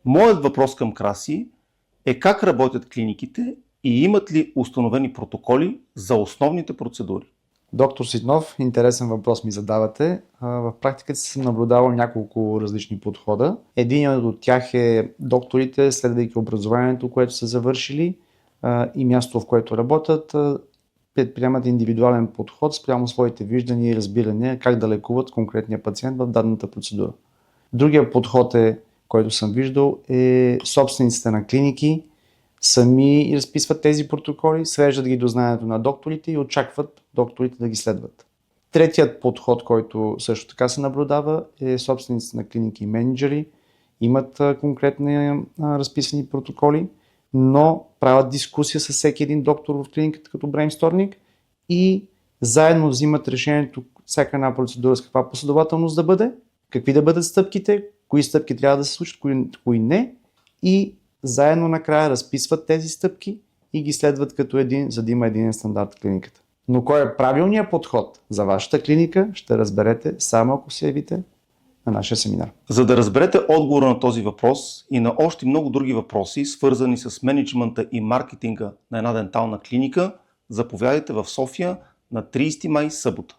Моят въпрос към Краси е как работят клиниките и имат ли установени протоколи за основните процедури? Доктор Ситнов, интересен въпрос ми задавате. В практиката съм наблюдавал няколко различни подхода. Един от тях е докторите, следвайки образованието, което са завършили и място, в което работят, предприемат индивидуален подход спрямо своите виждания и разбирания как да лекуват конкретния пациент в дадената процедура. Другия подход който съм виждал, е собствениците на клиники сами разписват тези протоколи, свеждат ги до знанието на докторите и очакват докторите да ги следват. Третият подход, който също така се наблюдава, е собствениците на клиники и менеджери. Имат конкретни разписани протоколи, но правят дискусия с всеки един доктор в клиниката като брейнсторминг и заедно взимат решението всяка една процедура с каква последователност да бъде, какви да бъдат стъпките, кои стъпки трябва да се случат, кои не, и заедно накрая разписват тези стъпки и ги следват като един, за да има един стандарт в клиниката. Но кой е правилният подход за вашата клиника, ще разберете само ако се явите на нашия семинар. За да разберете отговора на този въпрос и на още много други въпроси, свързани с мениджмънта и маркетинга на една дентална клиника, заповядайте в София на 30 май, събота.